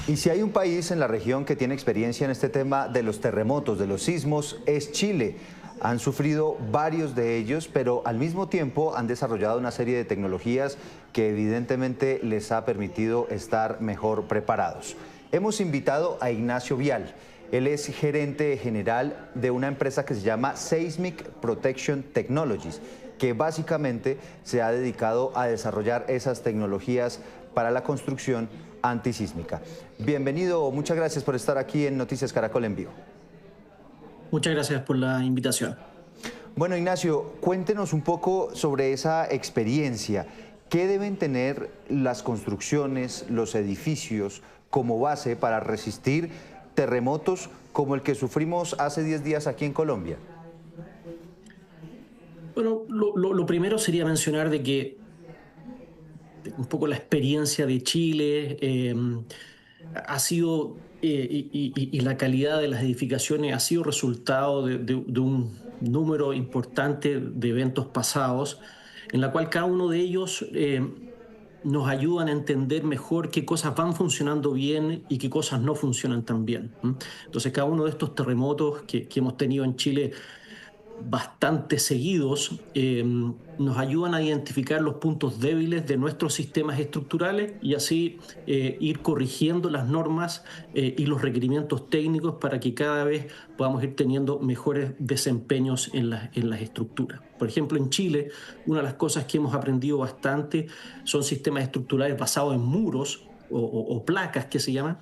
Y si hay un país en la región que tiene experiencia en este tema de los terremotos, de los sismos, es Chile. Han sufrido varios de ellos, pero al mismo tiempo han desarrollado una serie de tecnologías que evidentemente les ha permitido estar mejor preparados. Hemos invitado a Ignacio Vial. Él es gerente general de una empresa que se llama Seismic Protection Technologies, que básicamente se ha dedicado a desarrollar esas tecnologías para la construcción antisísmica. Bienvenido, muchas gracias por estar aquí en Noticias Caracol en vivo. Muchas gracias por la invitación. Bueno, Ignacio, cuéntenos un poco sobre esa experiencia. ¿Qué deben tener las construcciones, los edificios como base para resistir terremotos como el que sufrimos hace 10 días aquí en Colombia? Bueno, lo primero sería mencionar de que un poco la experiencia de Chile ha sido, y la calidad de las edificaciones ha sido resultado de un número importante de eventos pasados, en la cual cada uno de ellos nos ayudan a entender mejor qué cosas van funcionando bien y qué cosas no funcionan tan bien. Entonces, cada uno de estos terremotos que hemos tenido en Chile bastante seguidos, nos ayudan a identificar los puntos débiles de nuestros sistemas estructurales y así ir corrigiendo las normas y los requerimientos técnicos para que cada vez podamos ir teniendo mejores desempeños en las estructuras. Por ejemplo, en Chile, una de las cosas que hemos aprendido bastante son sistemas estructurales basados en muros o placas que se llaman,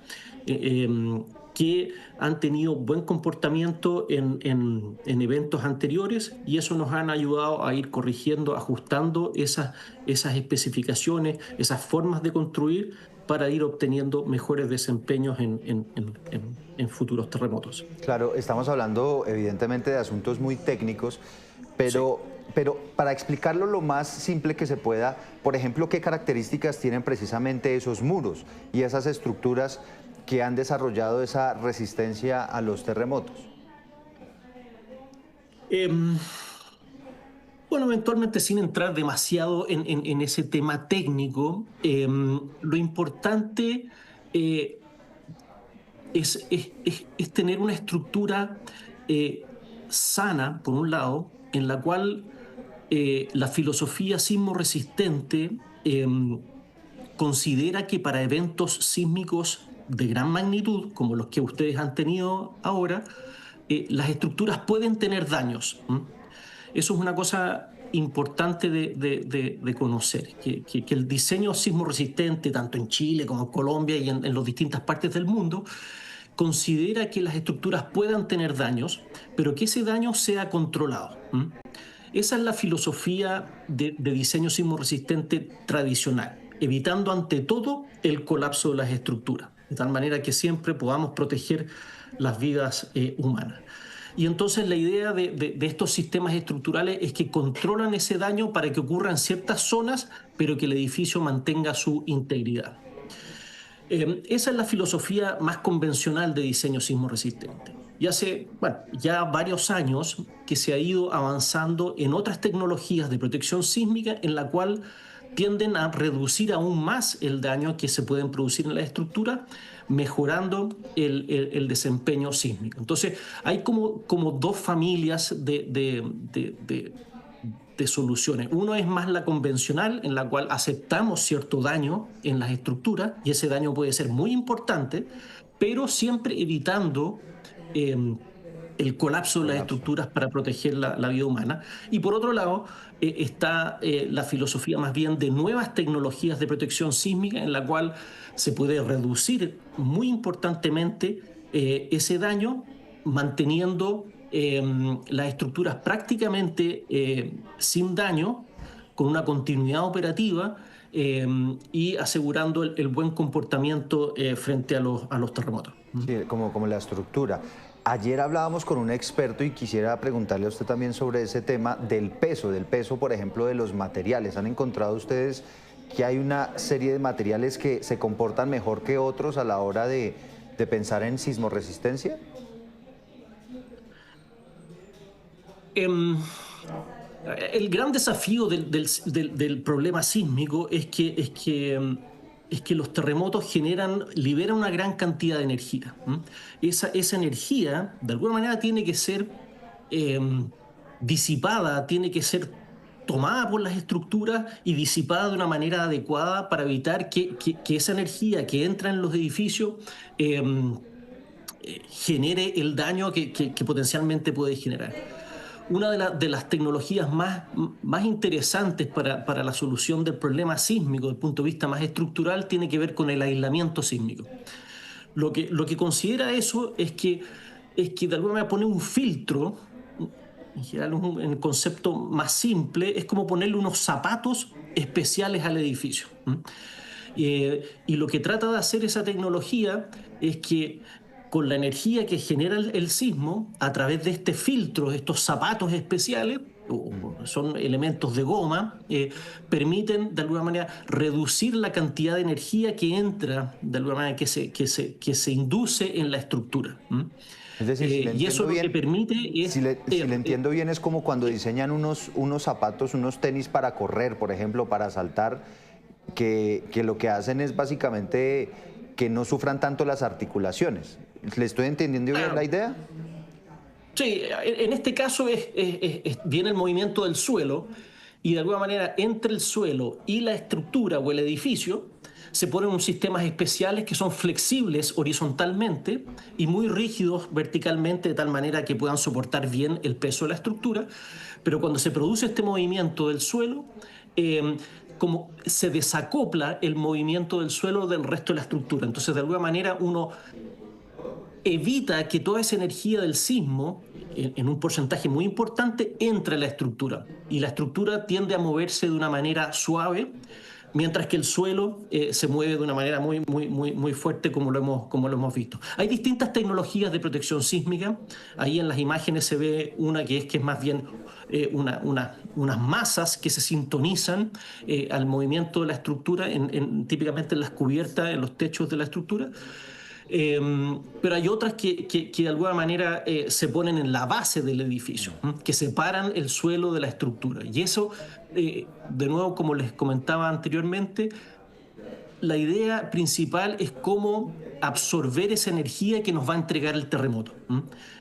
que han tenido buen comportamiento en eventos anteriores, y eso nos han ayudado a ir corrigiendo, ajustando esas especificaciones, esas formas de construir para ir obteniendo mejores desempeños en futuros terremotos. Claro, estamos hablando evidentemente de asuntos muy técnicos, Sí. pero para explicarlo lo más simple que se pueda, por ejemplo, ¿qué características tienen precisamente esos muros y esas estructuras que han desarrollado esa resistencia a los terremotos? Em, Bueno, eventualmente sin entrar demasiado en ese tema técnico, lo importante eh, es tener una estructura sana, por un lado, en la cual la filosofía sismo resistente considera que para eventos sísmicos de gran magnitud, como los que ustedes han tenido ahora, las estructuras pueden tener daños. Eso es una cosa importante de conocer, que el diseño sismo resistente, tanto en Chile como en Colombia y en las distintas partes del mundo, considera que las estructuras puedan tener daños, pero que ese daño sea controlado. Esa es la filosofía de diseño sismo resistente tradicional, evitando ante todo el colapso de las estructuras, de tal manera que siempre podamos proteger las vidas humanas. Y entonces la idea de estos sistemas estructurales es que controlan ese daño para que ocurra en ciertas zonas, pero que el edificio mantenga su integridad. Esa es la filosofía más convencional de diseño sismo resistente. Y hace, bueno, ya varios años que se ha ido avanzando en otras tecnologías de protección sísmica en la cual tienden a reducir aún más el daño que se pueden producir en la estructura, mejorando el desempeño sísmico. Entonces, hay como dos familias de soluciones. Uno es más la convencional, en la cual aceptamos cierto daño en las estructuras, y ese daño puede ser muy importante, pero siempre evitando eh, el colapso de las Colapso. estructuras para proteger la vida humana. Y por otro lado, está la filosofía más bien de nuevas tecnologías de protección sísmica, en la cual se puede reducir muy importantemente ese daño, manteniendo las estructuras prácticamente sin daño, con una continuidad operativa y asegurando el buen comportamiento frente a los terremotos. Sí, como la estructura. Ayer hablábamos con un experto y quisiera preguntarle a usted también sobre ese tema del peso, por ejemplo, de los materiales. ¿Han encontrado ustedes que hay una serie de materiales que se comportan mejor que otros a la hora de pensar en sismoresistencia? Em, el gran desafío del problema sísmico es que es que los terremotos liberan una gran cantidad de energía. Esa energía, de alguna manera, tiene que ser eh, disipada, tiene que ser tomada por las estructuras y disipada de una manera adecuada para evitar que esa energía que entra en los edificios eh, genere el daño que potencialmente puede generar. Una de las tecnologías más interesantes para la solución del problema sísmico, desde el punto de vista más estructural, tiene que ver con el aislamiento sísmico. Lo que considera eso es que de alguna manera pone un filtro. En general, en el concepto más simple, es como ponerle unos zapatos especiales al edificio. Y lo que trata de hacer esa tecnología es que con la energía que genera el sismo, a través de este filtro, estos zapatos especiales, son elementos de goma, permiten de alguna manera reducir la cantidad de energía que entra, de alguna manera que se induce en la estructura. Es decir, si le Y eso entiendo lo que bien, permite es... si le entiendo bien, es como cuando diseñan unos zapatos, unos tenis para correr, por ejemplo, para saltar, que lo que hacen es básicamente que no sufran tanto las articulaciones. ¿Le estoy entendiendo bien la idea? Sí, en este caso viene el movimiento del suelo y de alguna manera entre el suelo y la estructura o el edificio se ponen unos sistemas especiales que son flexibles horizontalmente y muy rígidos verticalmente de tal manera que puedan soportar bien el peso de la estructura, pero cuando se produce este movimiento del suelo, como se desacopla el movimiento del suelo del resto de la estructura. Entonces, de alguna manera, uno evita que toda esa energía del sismo, en un porcentaje muy importante, entre a la estructura. Y la estructura tiende a moverse de una manera suave, mientras que el suelo se mueve de una manera muy fuerte, como lo hemos visto. Hay distintas tecnologías de protección sísmica. Ahí en las imágenes se ve una que es más bien unas masas que se sintonizan al movimiento de la estructura, típicamente en las cubiertas, en los techos de la estructura. Pero hay otras que de alguna manera se ponen en la base del edificio, que separan el suelo de la estructura. Y eso, de nuevo, como les comentaba anteriormente, la idea principal es cómo absorber esa energía que nos va a entregar el terremoto.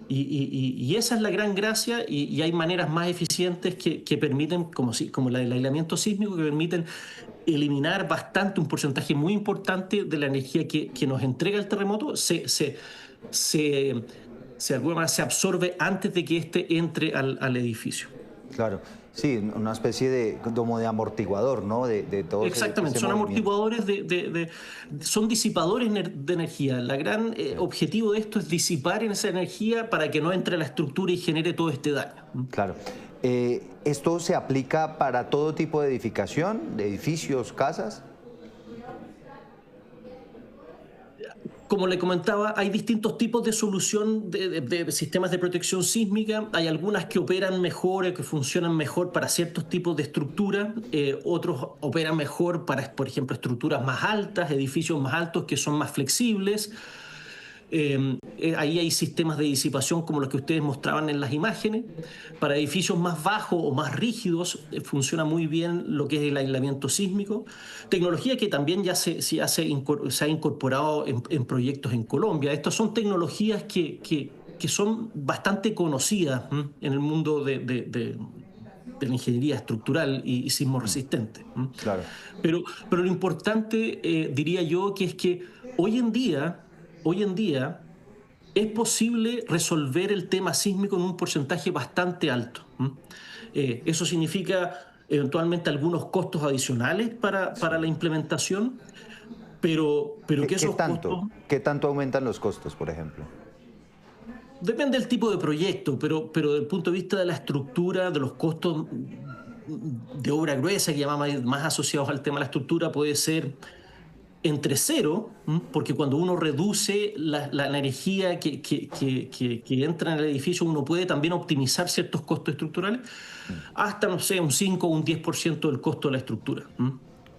Y esa es la gran gracia, y hay maneras más eficientes que permiten, como la del aislamiento sísmico, que permiten eliminar un porcentaje muy importante de la energía que nos entrega el terremoto, se, de alguna manera se absorbe antes de que éste entre al edificio. Claro, sí, una especie como de amortiguador, ¿no? De todo Exactamente, ese son movimiento. amortiguadores, son disipadores de energía. El gran objetivo de esto es disipar esa energía para que no entre a la estructura y genere todo este daño. Claro. ¿Esto se aplica para todo tipo de edificación, de edificios, casas? Como le comentaba, hay distintos tipos de solución de sistemas de protección sísmica. Hay algunas que operan mejor, que funcionan mejor para ciertos tipos de estructura. Otros operan mejor para, por ejemplo, estructuras más altas, edificios más altos que son más flexibles. Ahí hay sistemas de disipación como los que ustedes mostraban en las imágenes. Para edificios más bajos o más rígidos funciona muy bien lo que es el aislamiento sísmico. Tecnología que también ya se ha incorporado en proyectos en Colombia. Estas son tecnologías que son bastante conocidas en el mundo de la ingeniería estructural y sismo resistente. Claro. Pero lo importante, diría yo, que es que hoy en día es posible resolver el tema sísmico en un porcentaje bastante alto. Eso significa eventualmente algunos costos adicionales para la implementación, pero que esos costos... ¿Qué tanto aumentan los costos, por ejemplo? Depende del tipo de proyecto, pero desde el punto de vista de la estructura, de los costos de obra gruesa, que llamamos más asociados al tema de la estructura, puede ser entre cero, porque cuando uno reduce la energía que entra en el edificio, uno puede también optimizar ciertos costos estructurales, hasta, no sé, un 5 o un 10% del costo de la estructura.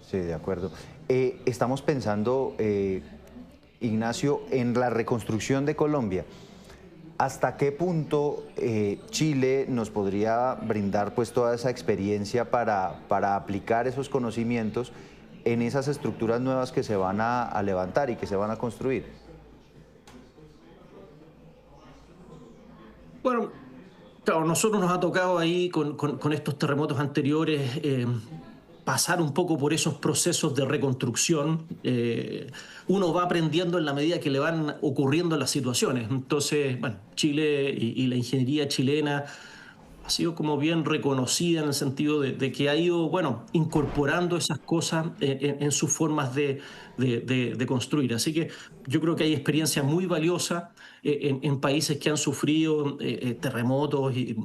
Sí, de acuerdo. Estamos pensando, Ignacio, en la reconstrucción de Colombia. ¿Hasta qué punto Chile nos podría brindar pues toda esa experiencia para aplicar esos conocimientos en esas estructuras nuevas que se van a levantar y que se van a construir? Bueno, claro, nosotros nos ha tocado ahí con estos terremotos anteriores pasar un poco por esos procesos de reconstrucción. Uno va aprendiendo en la medida que le van ocurriendo las situaciones. Entonces, bueno, Chile y la ingeniería chilena ha sido como bien reconocida en el sentido de que ha ido, bueno, incorporando esas cosas en sus formas de construir. Así que yo creo que hay experiencia muy valiosa en países que han sufrido terremotos y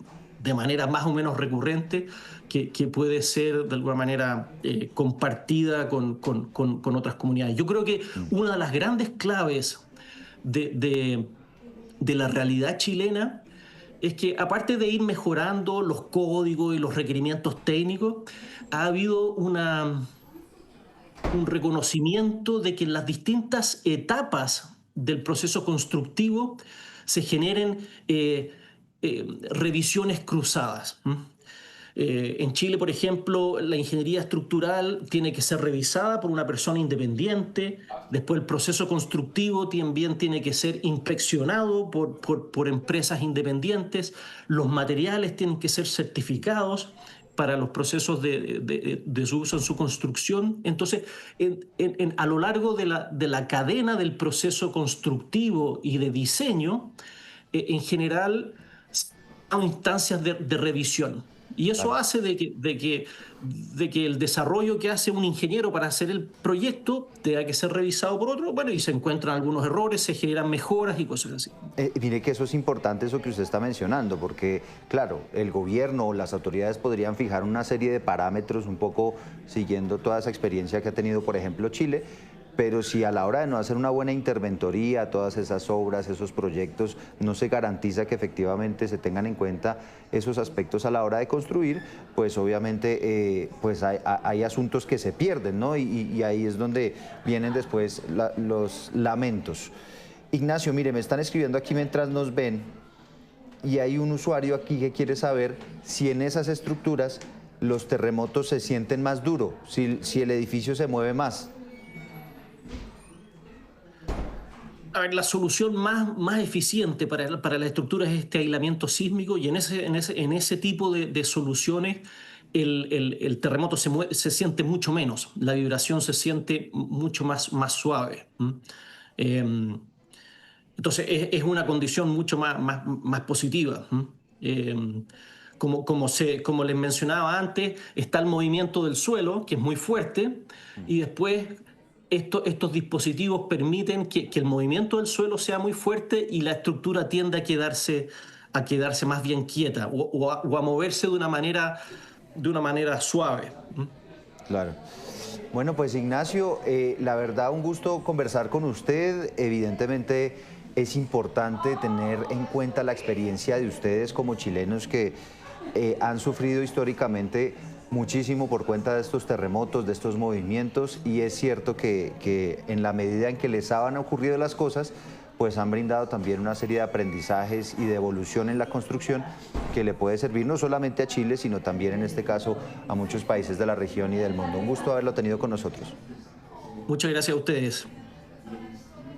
de manera más o menos recurrente, que puede ser de alguna manera compartida con otras comunidades. Yo creo que una de las grandes claves de, de de la realidad chilena es que aparte de ir mejorando los códigos y los requerimientos técnicos, ha habido un reconocimiento de que en las distintas etapas del proceso constructivo se generen revisiones cruzadas. En Chile, por ejemplo, la ingeniería estructural tiene que ser revisada por una persona independiente. Después, el proceso constructivo también tiene que ser inspeccionado por empresas independientes. Los materiales tienen que ser certificados para los procesos de su uso en su construcción. Entonces, a lo largo de la cadena del proceso constructivo y de diseño, en general, hay instancias de revisión. Y eso Claro. hace de que el desarrollo que hace un ingeniero para hacer el proyecto tenga que ser revisado por otro, bueno, y se encuentran algunos errores, se generan mejoras y cosas así. Mire que eso es importante, eso que usted está mencionando, porque, claro, el gobierno o las autoridades podrían fijar una serie de parámetros un poco siguiendo toda esa experiencia que ha tenido, por ejemplo, Chile, pero si a la hora de no hacer una buena interventoría, todas esas obras, esos proyectos, no se garantiza que efectivamente se tengan en cuenta esos aspectos a la hora de construir, pues obviamente pues hay asuntos que se pierden, ¿no? Y ahí es donde vienen después los lamentos. Ignacio, mire, me están escribiendo aquí mientras nos ven y hay un usuario aquí que quiere saber si en esas estructuras los terremotos se sienten más duro, si el edificio se mueve más. A ver, la solución más eficiente para la estructura es este aislamiento sísmico y en ese tipo de soluciones el terremoto se siente mucho menos, la vibración se siente mucho más suave. Eh, entonces es una condición mucho más positiva. Como les mencionaba antes, está el movimiento del suelo, que es muy fuerte, y después estos dispositivos permiten que el movimiento del suelo sea muy fuerte y la estructura tiende a quedarse más bien quieta o a moverse de una manera suave. Claro. Bueno, pues Ignacio, la verdad un gusto conversar con usted. Evidentemente es importante tener en cuenta la experiencia de ustedes como chilenos que han sufrido históricamente muchísimo por cuenta de estos terremotos, de estos movimientos, y es cierto que en la medida en que les han ocurrido las cosas, pues han brindado también una serie de aprendizajes y de evolución en la construcción que le puede servir no solamente a Chile, sino también en este caso a muchos países de la región y del mundo. Un gusto haberlo tenido con nosotros. Muchas gracias a ustedes.